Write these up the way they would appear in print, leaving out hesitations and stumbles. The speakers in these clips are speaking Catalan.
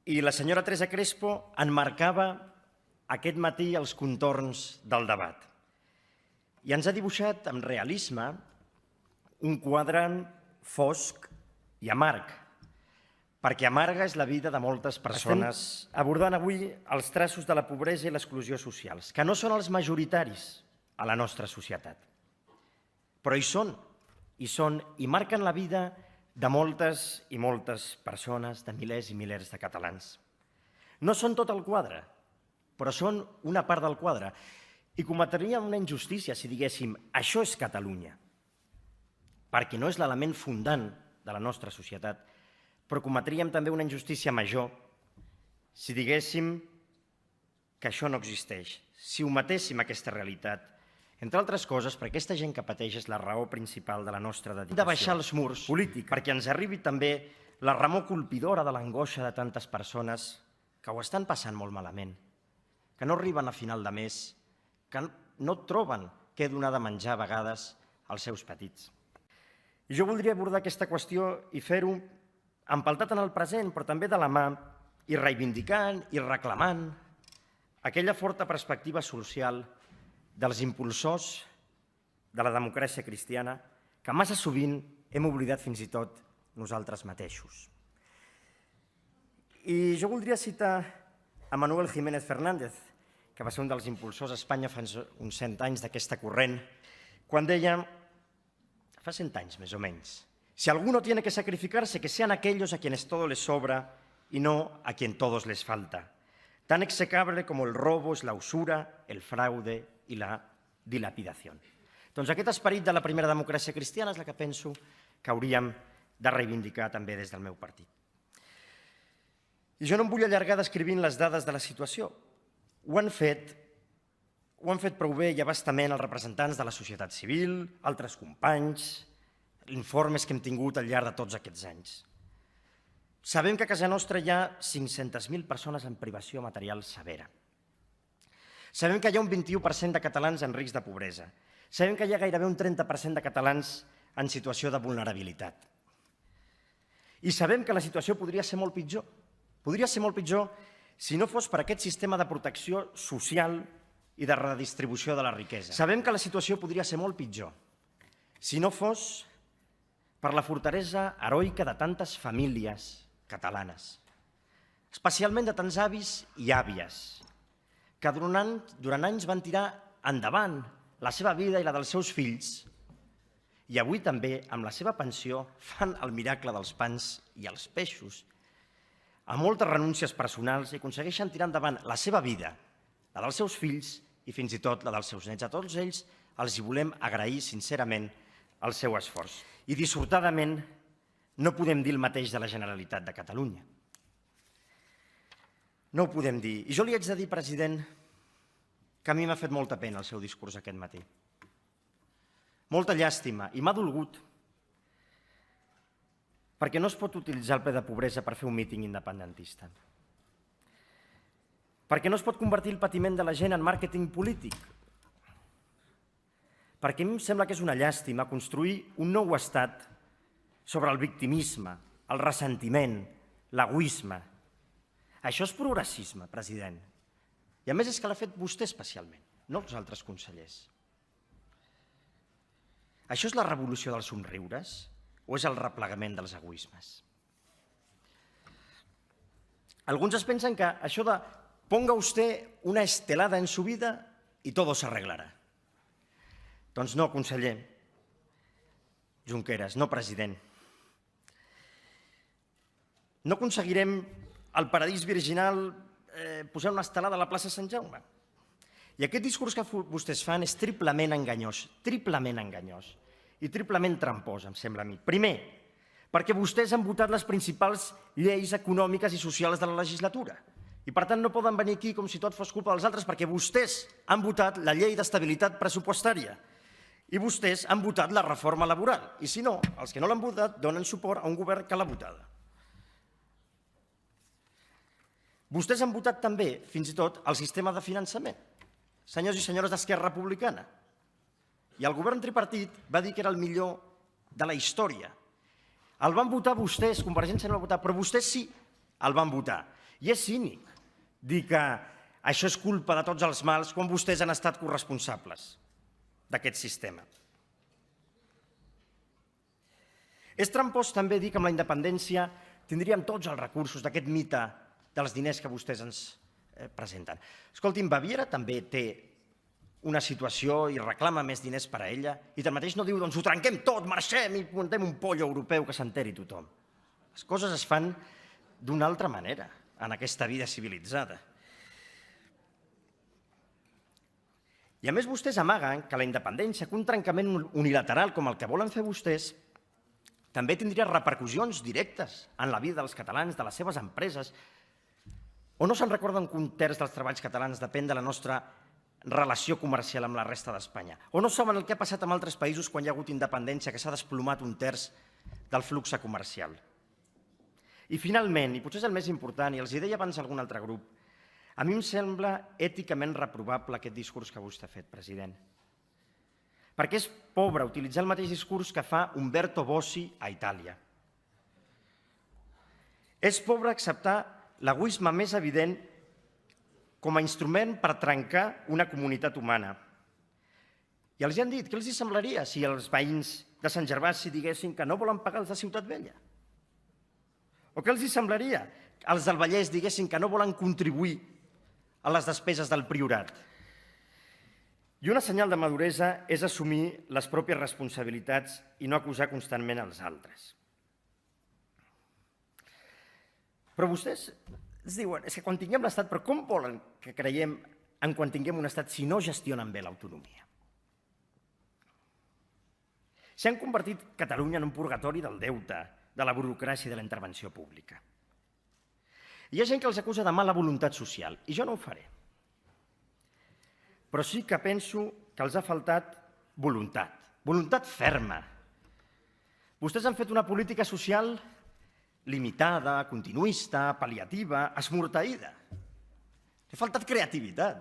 I la senyora Teresa Crespo enmarcava aquest matí els contorns del debat. I ens ha dibuixat amb realisme un quadre fosc i amarg, perquè amarga és la vida de moltes persones. Estem abordant avui els traços de la pobresa i l'exclusió socials, que no són els majoritaris a la nostra societat, però hi són, i marquen la vida de moltes i moltes persones, de milers i milers de catalans. No són tot el quadre, però són una part del quadre. I cometríem una injustícia si diguéssim això és Catalunya, perquè no és l'element fundant de la nostra societat, però cometríem també una injustícia major si diguéssim que això no existeix, si ometéssim aquesta realitat, entre altres coses, perquè aquesta gent que pateix és la raó principal de la nostra dedicació. Hem de baixar els murs polítics perquè ens arribi també la remor colpidora de l'angoixa de tantes persones que ho estan passant molt malament, que no arriben a final de mes, que no troben què donar de menjar a vegades als seus petits. I jo voldria abordar aquesta qüestió i fer-ho empaltat en el present, però també de la mà, i reivindicant i reclamant aquella forta perspectiva social dels impulsors de la democràcia cristiana que massa sovint hem oblidat fins i tot nosaltres mateixos. I jo voldria citar a Manuel Jiménez Fernández, que va ser un dels impulsors a Espanya fa uns 100 anys d'aquesta corrent, quan deia, fa 100 anys més o menys, si alguno tiene que sacrificarse, que sean aquellos a quienes todo les sobra y no a quien todos les falta. Tan execrable como el robo es la usura, el fraude i la dilapidació. Doncs aquest esperit de la primera democràcia cristiana és la que penso que hauríem de reivindicar també des del meu partit. I jo no em vull allargar descrivint les dades de la situació. Ho han fet prou bé i abastament els representants de la societat civil, altres companys, informes que hem tingut al llarg de tots aquests anys. Sabem que a casa nostra hi ha 500.000 persones en privació material severa. Sabem que hi ha un 21% de catalans en risc de pobresa. Sabem que hi ha gairebé un 30% de catalans en situació de vulnerabilitat. I sabem que la situació podria ser molt pitjor. Podria ser molt pitjor si no fos per aquest sistema de protecció social i de redistribució de la riquesa. Sabem que la situació podria ser molt pitjor si no fos per la fortalesa heroica de tantes famílies catalanes, especialment de tants avis i àvies, que durant anys van tirar endavant la seva vida i la dels seus fills i avui també, amb la seva pensió, fan el miracle dels pans i els peixos, amb moltes renúncies personals i aconsegueixen tirar endavant la seva vida, la dels seus fills i fins i tot la dels seus nets. A tots ells els hi volem agrair sincerament el seu esforç. I dissortadament no podem dir el mateix de la Generalitat de Catalunya. No ho podem dir. I jo li haig de dir, president, que a mi m'ha fet molta pena el seu discurs aquest matí. Molta llàstima, i m'ha dolgut, perquè no es pot utilitzar el ple de pobresa per fer un míting independentista. Perquè no es pot convertir el patiment de la gent en màrqueting polític. Perquè a mi em sembla que és una llàstima construir un nou estat sobre el victimisme, el ressentiment, l'egoisme. Això és progressisme, president. I a més és que l'ha fet vostè especialment, no els altres consellers. Això és la revolució dels somriures o és el replegament dels egoismes? Alguns es pensen que això de ponga usted una estelada en su vida y todo se arreglará. Doncs no, conseller Junqueras, no, president. No aconseguirem el paradís virginal posant una estelada a la plaça Sant Jaume. I aquest discurs que vostès fan és triplement enganyós i triplement trampós, em sembla a mi. Primer, perquè vostès han votat les principals lleis econòmiques i socials de la legislatura i per tant no poden venir aquí com si tot fos culpa dels altres perquè vostès han votat la llei d'estabilitat pressupostària i vostès han votat la reforma laboral i si no, els que no l'han votat donen suport a un govern que l'ha votada. Vostès han votat també, fins i tot, el sistema de finançament, senyors i senyores d'Esquerra Republicana. I el govern tripartit va dir que era el millor de la història. El van votar vostès, Convergència no el va votar, però vostès sí el van votar. I és cínic dir que això és culpa de tots els mals quan vostès han estat corresponsables d'aquest sistema. És trampós també dir que amb la independència tindríem tots els recursos d'aquest mite dels diners que vostès ens presenten. Escolti'm, Baviera també té una situació i reclama més diners per a ella i tanmateix no diu, doncs ho trenquem tot, marxem i muntem un pollo europeu que s'enteri tothom. Les coses es fan d'una altra manera en aquesta vida civilitzada. I a més vostès amaguen que la independència, que un trencament unilateral com el que volen fer vostès, també tindria repercussions directes en la vida dels catalans, de les seves empreses. O no se'n recorden que un terç dels treballs catalans depèn de la nostra relació comercial amb la resta d'Espanya? O no saben el que ha passat en altres països quan hi ha hagut independència, que s'ha desplomat un terç del flux comercial? I finalment, i potser és el més important, i els hi deia abans algun altre grup, a mi em sembla èticament reprovable aquest discurs que vostè ha fet, president. Perquè és pobre utilitzar el mateix discurs que fa Umberto Bossi a Itàlia. És pobre acceptar l'egoisme més evident com a instrument per trencar una comunitat humana. I els han dit, què els semblaria si els veïns de Sant Gervasi diguessin que no volen pagar els de Ciutat Vella? O què els semblaria que els del Vallès diguessin que no volen contribuir a les despeses del Priorat? I una senyal de maduresa és assumir les pròpies responsabilitats i no acusar constantment els altres. Però vostès ens diuen, és que quan tinguem l'Estat, però com volen que creiem en quan tinguem un Estat si no gestionen bé l'autonomia? S'han convertit Catalunya en un purgatori del deute, de la burocràcia i de la intervenció pública. Hi ha gent que els acusa de mala voluntat social, i jo no ho faré. Però sí que penso que els ha faltat voluntat, voluntat ferma. Vostès han fet una política social limitada, continuista, pal·liativa, esmorteïda. Ha faltat creativitat.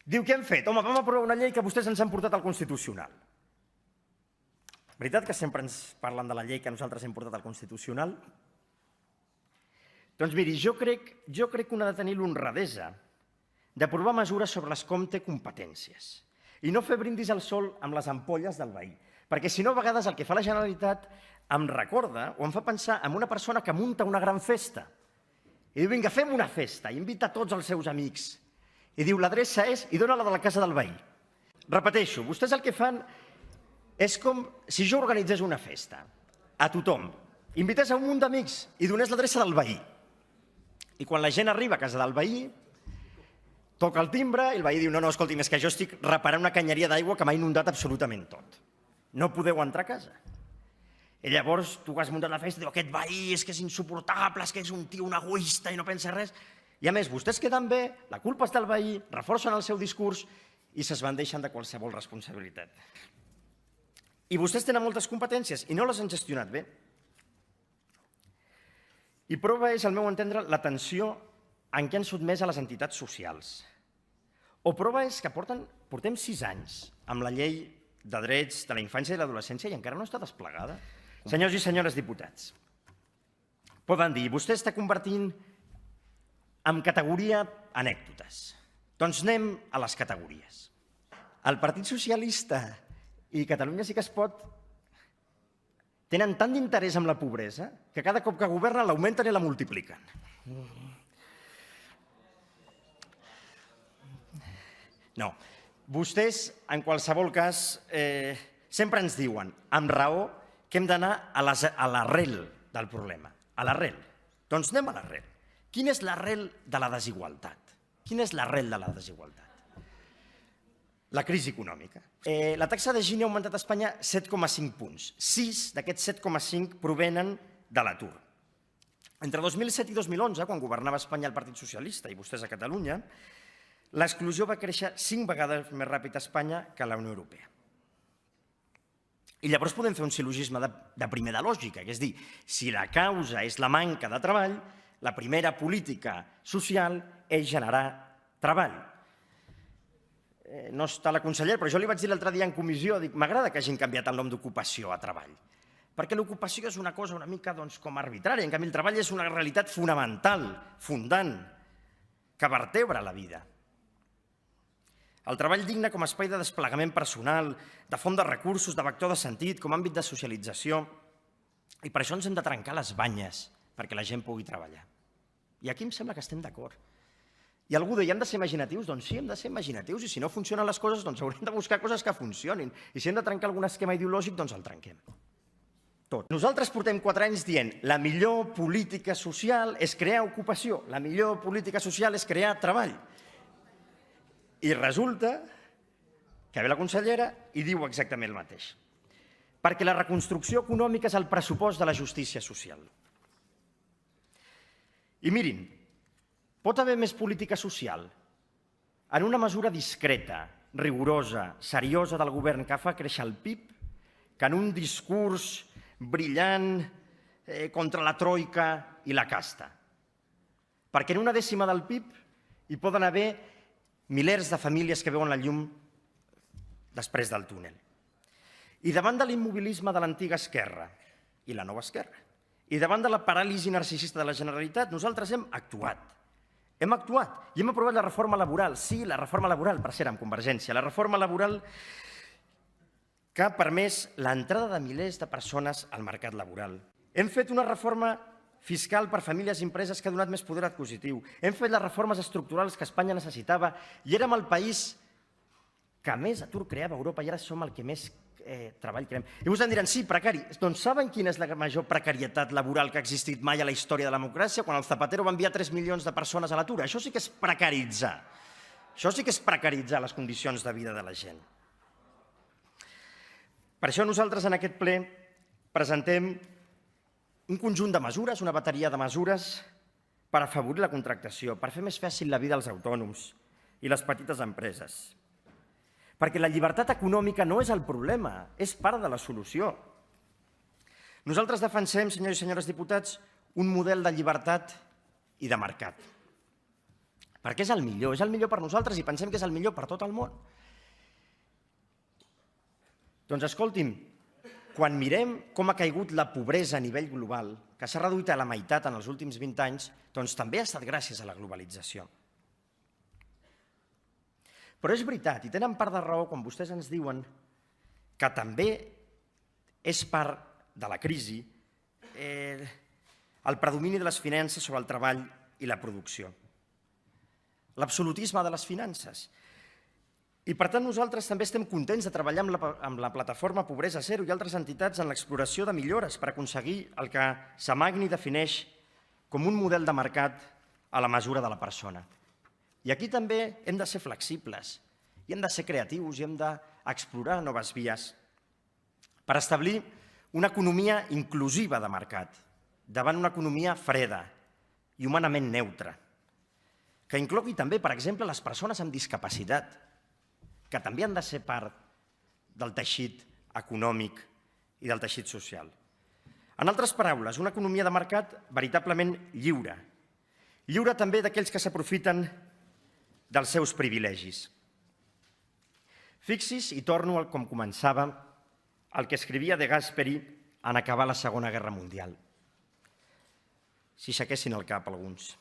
Diu, què hem fet? Home, vam aprovar una llei que vostès ens han portat al Constitucional. Veritat que sempre ens parlen de la llei que nosaltres hem portat al Constitucional? Doncs miri, jo crec que un ha de tenir l'honradesa d'aprovar mesures sobre les com té competències i no fer brindis al sol amb les ampolles del veí, perquè si no a vegades el que fa la Generalitat em recorda o em fa pensar en una persona que munta una gran festa i diu, vinga, fem una festa, i invita tots els seus amics i diu, l'adreça és, i dona la de la casa del veí. Repeteixo, vostès el que fan és com si jo organitzés una festa a tothom, invités a un munt d'amics i donés l'adreça del veí. I quan la gent arriba a casa del veí, toca el timbre i el veí diu, no, escolti'm, és que jo estic reparant una canyeria d'aigua que m'ha inundat absolutament tot. No podeu entrar a casa. I llavors tu has muntat la festa i diu, aquest veí és que és insuportable, és que és un tio, un egoista i no pensa res. I a més, vostès queden bé, la culpa és del veí, reforcen el seu discurs i s'esbandeixen de qualsevol responsabilitat. I vostès tenen moltes competències i no les han gestionat bé. I prova és, al meu entendre, l'atenció en què han sotmès a les entitats socials. O prova és que portem 6 anys amb la llei de drets de la infància i l'adolescència i encara no està desplegada. Senyors i senyores diputats, poden dir, vostè està convertint en categoria anècdotes. Doncs anem a les categories. El Partit Socialista i Catalunya Sí que es Pot tenen tant d'interès en la pobresa que cada cop que governen l'augmenten i la multipliquen. No, vostès, en qualsevol cas, sempre ens diuen, amb raó, que hem d'anar a l'arrel del problema, a l'arrel. Doncs anem a l'arrel. Quina és l'arrel de la desigualtat? Quina és l'arrel de la desigualtat? La crisi econòmica. La taxa de Gini ha augmentat a Espanya 7,5 punts. 6 d'aquests 7,5 provenen de l'atur. Entre 2007 i 2011, quan governava a Espanya el Partit Socialista i vostès a Catalunya, l'exclusió va créixer 5 vegades més ràpid a Espanya que a la Unió Europea. I llavors podem fer un sil·logisme de primera lògica, és dir, si la causa és la manca de treball, la primera política social és generar treball. No està la consellera, però jo li vaig dir l'altre dia en comissió, dic, m'agrada que hagin canviat el nom d'ocupació a treball, perquè l'ocupació és una cosa una mica com arbitrària, en canvi el treball és una realitat fonamental, fundant, que vertebra la vida. El treball digne com a espai de desplegament personal, de font de recursos, de vector de sentit, com a àmbit de socialització, i per això ens hem de trencar les banyes perquè la gent pugui treballar. I aquí em sembla que estem d'acord. I algú deia, hem de ser imaginatius? Doncs sí, hem de ser imaginatius, i si no funcionen les coses, doncs haurem de buscar coses que funcionin. I si hem de trencar algun esquema ideològic, doncs el trenquem. Tot. Nosaltres portem 4 anys dient la millor política social és crear ocupació, la millor política social és crear treball. I resulta que ve la consellera i diu exactament el mateix. Perquè la reconstrucció econòmica és el pressupost de la justícia social. I mirin, pot haver més política social en una mesura discreta, rigorosa, seriosa del govern que fa créixer el PIB que en un discurs brillant contra la troika i la casta. Perquè en una dècima del PIB hi poden haver milers de famílies que veuen la llum després del túnel. I davant de l'immobilisme de l'antiga esquerra i la nova esquerra, i davant de la paràlisi narcisista de la Generalitat, nosaltres hem actuat. Hem actuat i hem aprovat la reforma laboral. Sí, la reforma laboral, per cert, amb Convergència. La reforma laboral que ha permès l'entrada de milers de persones al mercat laboral. Hem fet una reforma fiscal per famílies i empreses que ha donat més poder adquisitiu. Hem fet les reformes estructurals que Espanya necessitava i érem el país que més atur creava a Europa i ara som el que més treball creem. I vostès em diran, sí, precari. Doncs saben quina és la major precarietat laboral que ha existit mai a la història de la democràcia? Quan el Zapatero va enviar 3 milions de persones a l'atur. Això sí que és precaritzar. Això sí que és precaritzar les condicions de vida de la gent. Per això nosaltres en aquest ple presentem un conjunt de mesures, una bateria de mesures per afavorir la contractació, per fer més fàcil la vida als autònoms i les petites empreses. Perquè la llibertat econòmica no és el problema, és part de la solució. Nosaltres defensem, senyors i senyores diputats, un model de llibertat i de mercat. Perquè és el millor per nosaltres i pensem que és el millor per tot el món. Doncs escolti'm, quan mirem com ha caigut la pobresa a nivell global, que s'ha reduït a la meitat en els últims 20 anys, doncs també ha estat gràcies a la globalització. Però és veritat, i tenen part de raó quan vostès ens diuen que també és part de la crisi el predomini de les finances sobre el treball i la producció. L'absolutisme de les finances. I per tant nosaltres també estem contents de treballar amb la plataforma Pobresa Zero i altres entitats en l'exploració de millores per aconseguir el que Samagni defineix com un model de mercat a la mesura de la persona. I aquí també hem de ser flexibles, i hem de ser creatius, i hem d'explorar noves vies per establir una economia inclusiva de mercat, davant una economia freda i humanament neutra, que inclogui també, per exemple, les persones amb discapacitat, que també han de ser part del teixit econòmic i del teixit social. En altres paraules, una economia de mercat veritablement lliure. Lliure també d'aquells que s'aprofiten dels seus privilegis. Fixi's, i torno al com començava, el que escrivia De Gasperi en acabar la Segona Guerra Mundial. Si aixequessin el cap alguns.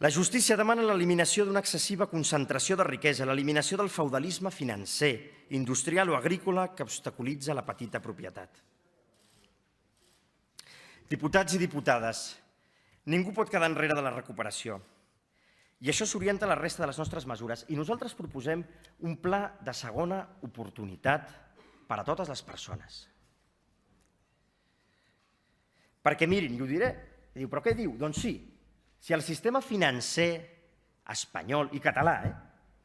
La justícia demana l'eliminació d'una excessiva concentració de riquesa, l'eliminació del feudalisme financer, industrial o agrícola que obstaculitza la petita propietat. Diputats i diputades, ningú pot quedar enrere de la recuperació. I això s'orienta a la resta de les nostres mesures. I nosaltres proposem un pla de segona oportunitat per a totes les persones. Perquè mirin, i ho diré, diu, però què diu? Doncs sí, si el sistema financer espanyol, i català,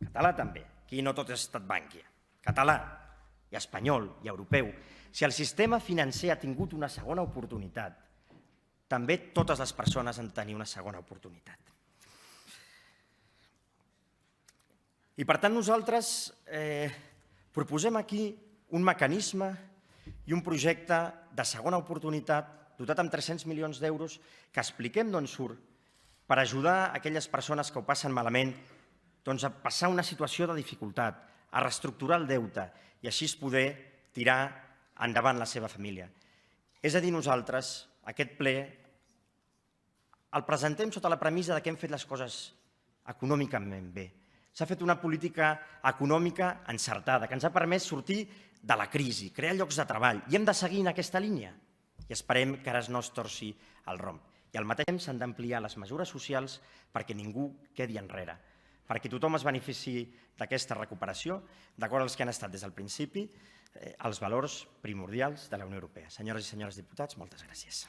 català també, aquí no tot és estat bànquia, català i espanyol i europeu, si el sistema financer ha tingut una segona oportunitat, també totes les persones han de tenir una segona oportunitat. I per tant nosaltres proposem aquí un mecanisme i un projecte de segona oportunitat dotat amb 300 milions d'euros que expliquem d'on surt per ajudar aquelles persones que ho passen malament a passar una situació de dificultat, a reestructurar el deute i així poder tirar endavant la seva família. És a dir, nosaltres, aquest ple, el presentem sota la premissa que hem fet les coses econòmicament bé. S'ha fet una política econòmica encertada, que ens ha permès sortir de la crisi, crear llocs de treball, i hem de seguir en aquesta línia. I esperem que ara no es torci el rumb. I al mateix temps s'han d'ampliar les mesures socials perquè ningú quedi enrere, perquè tothom es beneficiï d'aquesta recuperació, d'acord als que han estat des del principi els valors primordials de la Unió Europea. Senyores i senyors diputats, moltes gràcies.